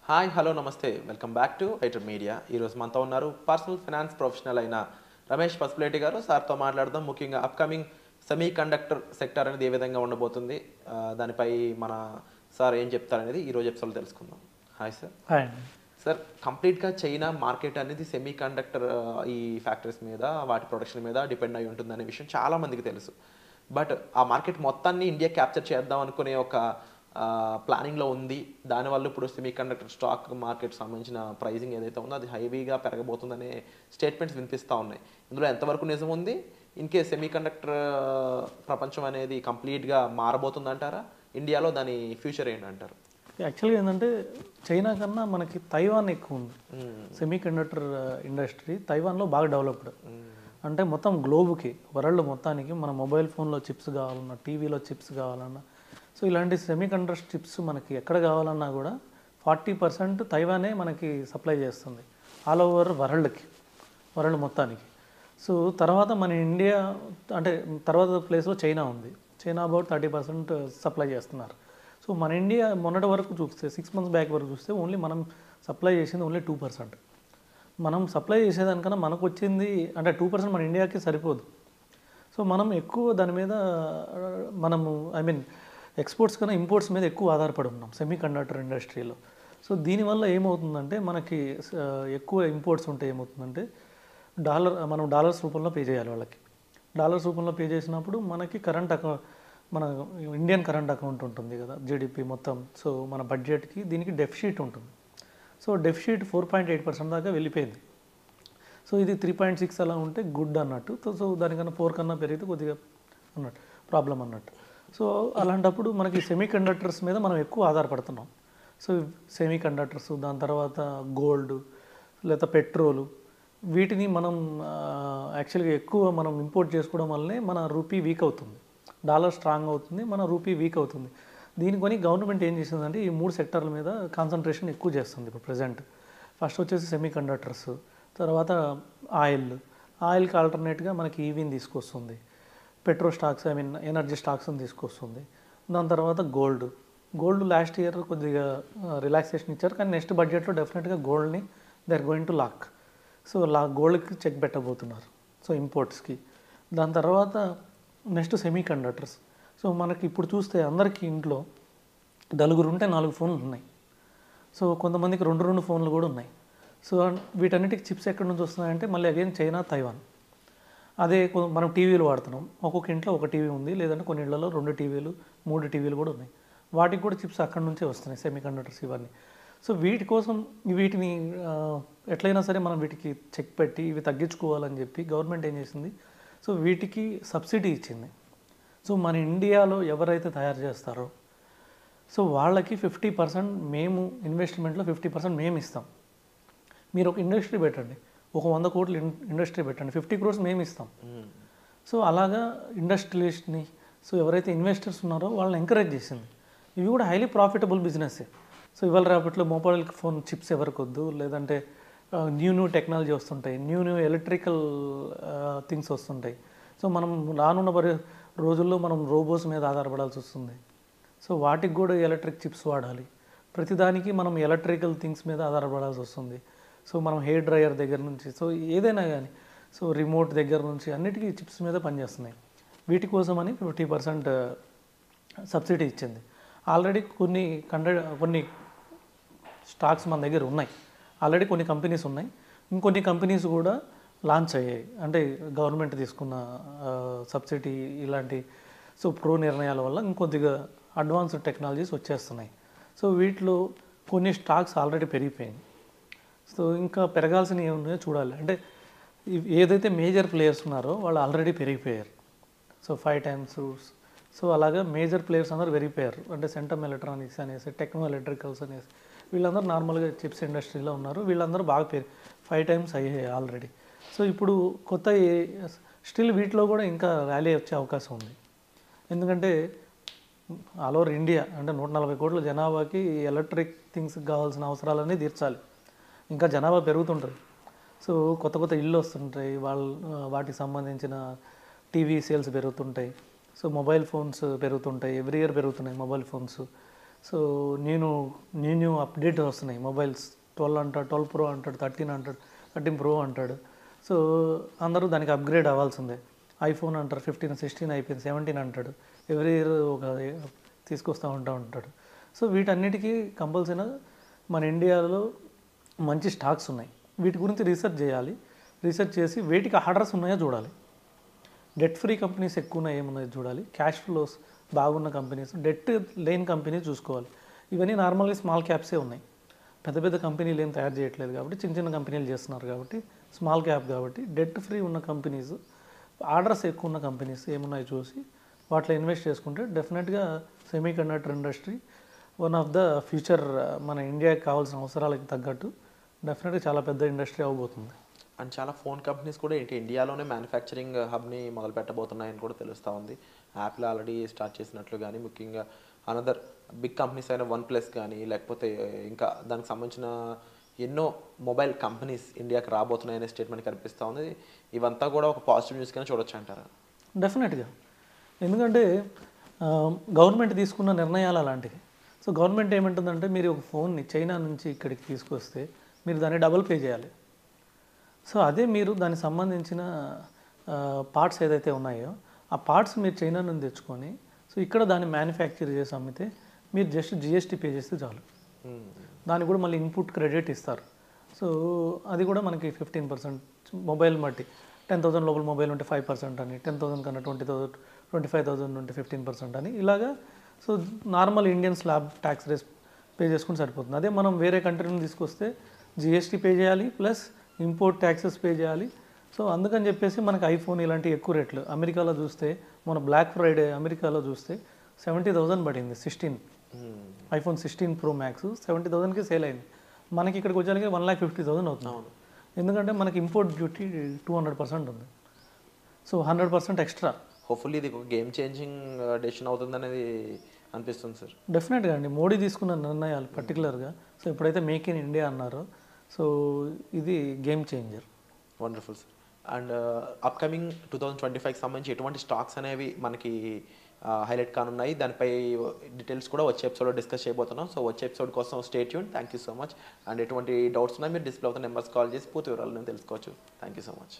Hi hello నమస్తే welcome back to iter media. ఈరోజు మనతో ఉన్నారు పర్సనల్ ఫైనాన్స్ ప్రొఫెషనల్ అయిన రమేష్ పసుపులేటి గారు. సార్తో మాట్లాడదాం ముఖ్యంగా అప్కమింగ్ సెమీ కండక్టర్ సెక్టర్ అనేది ఏ విధంగా ఉండబోతుంది, దానిపై మన సార్ ఏం చెప్తారనేది ఈరోజు ఎపిసోడ్లో తెలుసుకుందాం. Hi sir. హాయ్ సార్, కంప్లీట్గా చైనా మార్కెట్ అనేది సెమీ కండక్టర్ ఈ ఫ్యాక్టరీస్ మీద వాటి ప్రొడక్షన్ మీద డిపెండ్ అయి ఉంటుందనే విషయం చాలామందికి తెలుసు. బట్ ఆ మార్కెట్ మొత్తాన్ని ఇండియా క్యాప్చర్ చేద్దాం అనుకునే ఒక ప్లానింగ్లో ఉంది. దానివల్ల ఇప్పుడు సెమీ కండక్టర్ స్టాక్ మార్కెట్ సంబంధించిన ప్రైజింగ్ ఏదైతే ఉందో అది హైవీగా పెరగబోతుందనే స్టేట్మెంట్స్ వినిపిస్తూ ఉన్నాయి. ఇందులో ఎంతవరకు నిజం ఉంది? ఇన్కేస్ సెమీ కండక్టర్ ప్రపంచం అనేది కంప్లీట్గా మారబోతుందంటారా? ఇండియాలో దాని ఫ్యూచర్ ఏంటంటారు? యాక్చువల్గా ఏంటంటే చైనా కన్నా మనకి తైవాన్ ఎక్కువ ఉంది. సెమీ కండక్టర్ ఇండస్ట్రీ తైవాన్లో బాగా డెవలప్డ్. అంటే మొత్తం గ్లోబ్కి, వరల్డ్ మొత్తానికి మన మొబైల్ ఫోన్లో చిప్స్ కావాలన్నా, టీవీలో చిప్స్ కావాలన్నా, సో ఇలాంటి సెమీ కండక్టర్ చిప్స్ మనకి ఎక్కడ కావాలన్నా కూడా 40% తైవానే మనకి సప్లై చేస్తుంది ఆల్ ఓవర్ వరల్డ్ మొత్తానికి. సో తర్వాత మన ఇండియా అంటే తర్వాత ప్లేస్లో చైనా ఉంది. చైనా అబౌట్ 30% సప్లై చేస్తున్నారు. సో మన ఇండియా మొన్నటి వరకు చూస్తే 6 months బ్యాక్ వరకు చూస్తే ఓన్లీ మనం సప్లై చేసింది ఓన్లీ 2%. మనం సప్లై చేసేదానికన్నా మనకు వచ్చింది అంటే 2% మన ఇండియాకి సరిపోదు. సో మనం ఎక్కువ దాని మీద మనము ఎక్స్పోర్ట్స్ కన్నా ఇంపోర్ట్స్ మీద ఎక్కువ ఆధారపడి ఉన్నాం సెమీ కండక్టర్ ఇండస్ట్రీలో. సో దీనివల్ల ఏమవుతుందంటే మనకి ఎక్కువ ఇంపోర్ట్స్ ఉంటే ఏమవుతుందంటే మనం డాలర్స్ రూపంలో పే చేయాలి వాళ్ళకి. డాలర్స్ రూపంలో పే చేసినప్పుడు మనకి మన ఇండియన్ కరెంట్ అకౌంట్ ఉంటుంది కదా, జీడిపి మొత్తం. సో మన బడ్జెట్కి దీనికి డెఫిషిట్ ఉంటుంది. సో డెఫిషిట్ 4.8% దాకా వెళ్ళిపోయింది. సో ఇది 3.6 అలా ఉంటే గుడ్ అన్నట్టు. సో దానికన్నా 4 కన్నా పెరిగితే కొద్దిగా అన్నట్టు ప్రాబ్లం అన్నట్టు. సో అలాంటప్పుడు మనకి సెమీ కండక్టర్స్ మీద మనం ఎక్కువ ఆధారపడుతున్నాం. సో సెమీ కండక్టర్స్, దాని తర్వాత గోల్డ్ లేదా పెట్రోలు, వీటిని మనం యాక్చువల్గా ఎక్కువ మనం ఇంపోర్ట్ చేసుకోవడం వల్లనే మన రూపీ వీక్ అవుతుంది, డాలర్ స్ట్రాంగ్ అవుతుంది, మన రూపీ వీక్ అవుతుంది. దీనికొని గవర్నమెంట్ ఏం చేసిందంటే ఈ 3 సెక్టర్ల మీద కాన్సన్ట్రేషన్ ఎక్కువ చేస్తుంది ఇప్పుడు ప్రజెంట్. ఫస్ట్ వచ్చేసి సెమీ కండక్టర్స్, తర్వాత ఆయిల్కి ఆల్టర్నేట్గా మనకి ఈవీని తీసుకొస్తుంది, పెట్రో స్టాక్స్ ఎనర్జీ స్టాక్స్ని తీసుకొస్తుంది. దాని తర్వాత గోల్డ్ లాస్ట్ ఇయర్ కొద్దిగా రిలాక్సేషన్ ఇచ్చారు, కానీ నెక్స్ట్ బడ్జెట్లో డెఫినెట్గా గోల్డ్ని they are going to lock. So గోల్డ్కి చెక్ పెట్టబోతున్నారు, సో ఇంపోర్ట్స్కి. దాని తర్వాత నెక్స్ట్ సెమీ కండక్టర్స్. సో మనకి ఇప్పుడు చూస్తే అందరికీ ఇంట్లో నలుగురు ఉంటే 4 ఫోన్లు ఉన్నాయి. సో కొంతమందికి 2 ఫోన్లు కూడా ఉన్నాయి. సో వీటన్నిటికి చిప్స్ ఎక్కడి నుంచి వస్తున్నాయంటే మళ్ళీ అగైన్ చైనా, తైవాన్. అదే మనం టీవీలు వాడుతున్నాం, ఒక్కొక్క ఇంట్లో ఒక టీవీ ఉంది, లేదంటే కొన్ని ఇళ్లలో 2 టీవీలు 3 టీవీలు కూడా ఉన్నాయి. వాటికి కూడా చిప్స్ అక్కడి నుంచే వస్తున్నాయి, సెమీ కండక్టర్స్ ఇవన్నీ. సో వీటి కోసం వీటిని ఎట్లయినా సరే మనం వీటికి చెక్ పెట్టి ఇవి తగ్గించుకోవాలని చెప్పి గవర్నమెంట్ ఏం చేసింది, సో వీటికి సబ్సిడీ ఇచ్చింది. సో మన ఇండియాలో ఎవరైతే తయారు చేస్తారో సో వాళ్ళకి 50% మేము ఇన్వెస్ట్మెంట్లో 50% మేము ఇస్తాం. మీరు ఒక ఇండస్ట్రీ పెట్టండి, ఒక 100 కోట్ల ఇండస్ట్రీ పెట్టండి, 50 crores మేము ఇస్తాం. సో అలాగా ఇండస్ట్రియలిస్ట్ని, సో ఎవరైతే ఇన్వెస్టర్స్ ఉన్నారో వాళ్ళని ఎంకరేజ్ చేసింది. ఇవి కూడా హైలీ ప్రాఫిటబుల్ బిజినెస్సే. సో ఇవాళ రేపట్లో మొబైల్ ఫోన్ చిప్స్ ఎవరికి వద్దు, లేదంటే న్యూ టెక్నాలజీ వస్తుంటాయి, న్యూ ఎలక్ట్రికల్ థింగ్స్ వస్తుంటాయి. సో మనం రానున్న రోజుల్లో మనం రోబోస్ మీద ఆధారపడాల్సి వస్తుంది. సో వాటికి కూడా ఎలక్ట్రిక్ చిప్స్ వాడాలి. ప్రతిదానికి మనం ఎలక్ట్రికల్ థింగ్స్ మీద ఆధారపడాల్సి వస్తుంది. సో మనం హెయిర్ డ్రైయర్ దగ్గర నుంచి, సో ఏదైనా కానీ, సో రిమోట్ దగ్గర నుంచి అన్నిటికీ చిప్స్ మీద పనిచేస్తున్నాయి. వీటి కోసమని 50% సబ్సిడీ ఇచ్చింది. ఆల్రెడీ కొన్ని స్టాక్స్ మన దగ్గర ఉన్నాయి, ఆల్రెడీ కొన్ని కంపెనీస్ ఉన్నాయి, ఇంకొన్ని కంపెనీస్ కూడా లాంచ్ అయ్యాయి. అంటే గవర్నమెంట్ తీసుకున్న సబ్సిడీ ఇలాంటి సో ప్రో నిర్ణయాల వల్ల ఇంకొద్దిగా అడ్వాన్స్డ్ టెక్నాలజీస్ వచ్చేస్తున్నాయి. సో వీటిలో కొన్ని స్టాక్స్ ఆల్రెడీ పెరిగిపోయింది. సో ఇంకా పెరగాల్సినవి ఏమున్నాయో చూడాలి. అంటే ఏదైతే మేజర్ ప్లేయర్స్ ఉన్నారో వాళ్ళు ఆల్రెడీ పెరిగిపోయారు. So 5 times. సో అలాగా మేజర్ ప్లేయర్స్ అందరూ పెరిగిపోయారు. అంటే సెంటమ్ ఎలక్ట్రానిక్స్ అనేసి, టెక్నో ఎలక్ట్రికల్స్ అనేసి వీళ్ళందరూ నార్మల్గా చిప్స్ ఇండస్ట్రీలో ఉన్నారు. వీళ్ళందరూ బాగా 5 times అయ్యాయి ఆల్రెడీ. సో ఇప్పుడు కొత్త స్టిల్ వీటిలో కూడా ఇంకా ర్యాలీ వచ్చే అవకాశం ఉంది. ఎందుకంటే ఆల్ ఓవర్ ఇండియా అంటే 140 కోట్ల జనాభాకి ఎలక్ట్రిక్ థింగ్స్కి కావాల్సిన అవసరాలన్నీ తీర్చాలి. ఇంకా జనాభా పెరుగుతుంటుంది. సో కొత్త ఇళ్ళు వస్తుంటాయి, వాటికి సంబంధించిన టీవీ సేల్స్ పెరుగుతుంటాయి. సో మొబైల్ ఫోన్స్ పెరుగుతుంటాయి, ఎవ్రీ ఇయర్ పెరుగుతున్నాయి mobile phones. So new update వస్తున్నాయి మొబైల్స్. 12 అంటాడు, 12 Pro అంటాడు, 13 అంటాడు, 13 Pro అంటాడు. సో అందరూ దానికి అప్గ్రేడ్ అవ్వాల్సిందే. ఐఫోన్ అంటారు 15, 16 అయిపోయింది, 17 అంటాడు. ఎవ్రీ ఇయర్ ఒక తీసుకొస్తూ ఉంటాడు. సో వీటన్నిటికీ కంపల్సరీగా మన ఇండియాలో మంచి స్టాక్స్ ఉన్నాయి. వీటి గురించి రీసెర్చ్ చేయాలి. రీసెర్చ్ చేసి వేటికి ఆర్డర్స్ ఉన్నాయో చూడాలి. డెట్ ఫ్రీ కంపెనీస్ ఎక్కువ ఉన్నాయి ఏమున్నాయో చూడాలి. క్యాష్ ఫ్లోస్ బాగున్న కంపెనీస్, డెట్ లేని కంపెనీ చూసుకోవాలి. ఇవన్నీ నార్మల్గా స్మాల్ క్యాప్సే ఉన్నాయి. పెద్ద పెద్ద కంపెనీలు ఏం తయారు చేయట్లేదు కాబట్టి, చిన్న చిన్న కంపెనీలు చేస్తున్నారు కాబట్టి, స్మాల్ క్యాప్ కాబట్టి డెట్ ఫ్రీ ఉన్న కంపెనీస్, ఆర్డర్స్ ఎక్కువ ఉన్న కంపెనీస్ ఏమున్నాయో చూసి వాటిలో ఇన్వెస్ట్ చేసుకుంటే డెఫినెట్గా semi conductor industry one of the future, మన ఇండియాకి కావాల్సిన అవసరాలకు తగ్గట్టు డెఫినెట్గా చాలా పెద్ద ఇండస్ట్రీ అవబోతుంది. అండ్ చాలా ఫోన్ కంపెనీస్ కూడా ఏంటి ఇండియాలోనే మ్యానుఫ్యాక్చరింగ్ హబ్ని మొదలు పెట్టబోతున్నాయని కూడా తెలుస్తూ ఉంది. యాపిల్ ఆల్రెడీ స్టార్ట్ చేసినట్లు కానీ, ముఖ్యంగా అనదర్ బిగ్ కంపెనీస్ అయిన OnePlus కానీ, లేకపోతే ఇంకా దానికి సంబంధించిన ఎన్నో మొబైల్ కంపెనీస్ ఇండియాకి రాబోతున్నాయనే స్టేట్మెంట్ కనిపిస్తూ ఉంది. ఇవంతా కూడా ఒక పాజిటివ్ న్యూస్ కానీ చూడొచ్చు అంటారా? డెఫినెట్గా. ఎందుకంటే గవర్నమెంట్ తీసుకున్న నిర్ణయాలు అలాంటివి. సో గవర్నమెంట్ ఏమంటుందంటే, మీరు ఒక ఫోన్ని చైనా నుంచి ఇక్కడికి తీసుకొస్తే మీరు దాన్ని డబుల్ పే చేయాలి. సో అదే మీరు దానికి సంబంధించిన పార్ట్స్ ఏదైతే ఉన్నాయో ఆ పార్ట్స్ మీరు చైనా నుంచి తెచ్చుకొని, సో ఇక్కడ దాన్ని మ్యానుఫ్యాక్చర్ చేసి అమ్మితే మీరు జస్ట్ GST పే చేస్తే చాలు. దానికి కూడా మళ్ళీ ఇన్పుట్ క్రెడిట్ ఇస్తారు. సో అది కూడా మనకి 15% మొబైల్ బట్టి. 10,000 లోపల మొబైల్ ఉంటే 5% అని, 10,000 కన్నా 20,000, 25,000 ఉంటే 15% అని, ఇలాగా. So normal Indian slab tax rates pay చేసుకుని సరిపోతుంది. అదే మనం వేరే కంట్రీ నుంచి తీసుకొస్తే GST పే చేయాలి, ప్లస్ ఇంపోర్ట్ ట్యాక్సెస్ పే చేయాలి. సో అందుకని చెప్పేసి మనకి ఐఫోన్ ఇలాంటి ఎక్కువ రేట్లు. అమెరికాలో చూస్తే మన బ్లాక్ ఫ్రైడే అమెరికాలో చూస్తే 70,000 పడింది 16, iPhone 16 Pro Max 70,000కి సేల్ అయింది. మనకి ఇక్కడికి వచ్చేసరికి 1,50,000 అవుతుంది. ఎందుకంటే మనకి ఇంపోర్ట్ డ్యూటీ 200% ఉంది. So 100% extra. హోప్ఫుల్లీ ఇది ఒక గేమ్ చేంజింగ్ డెసిషన్ అవుతుంది అనేది అనిపిస్తుంది సార్. డెఫినెట్గా అండి. మోడీ తీసుకున్న నిర్ణయాలు పర్టికులర్గా, సో ఎప్పుడైతే మేక్ ఇన్ ఇండియా అన్నారో, సో ఇది game changer. Wonderful sir. And upcoming 2025కి సంబంధించి ఎటువంటి స్టాక్స్ అనేవి మనకి హైలైట్ కానున్నాయి, దానిపై డీటెయిల్స్ కూడా వచ్చే ఎపిసోడ్లో డిస్కస్ చేయబోతున్నాం. సో వచ్చే ఎపిసోడ్ కోసం stay tune. Thank you so much. And ఎటువంటి డౌట్స్ ఉన్నాయి మీరు డిస్ప్లే అవుతున్న నెంబర్స్ కాల్ చేసి పూర్తి వివరాలు నేను తెలుసుకోవచ్చు. Thank you so much.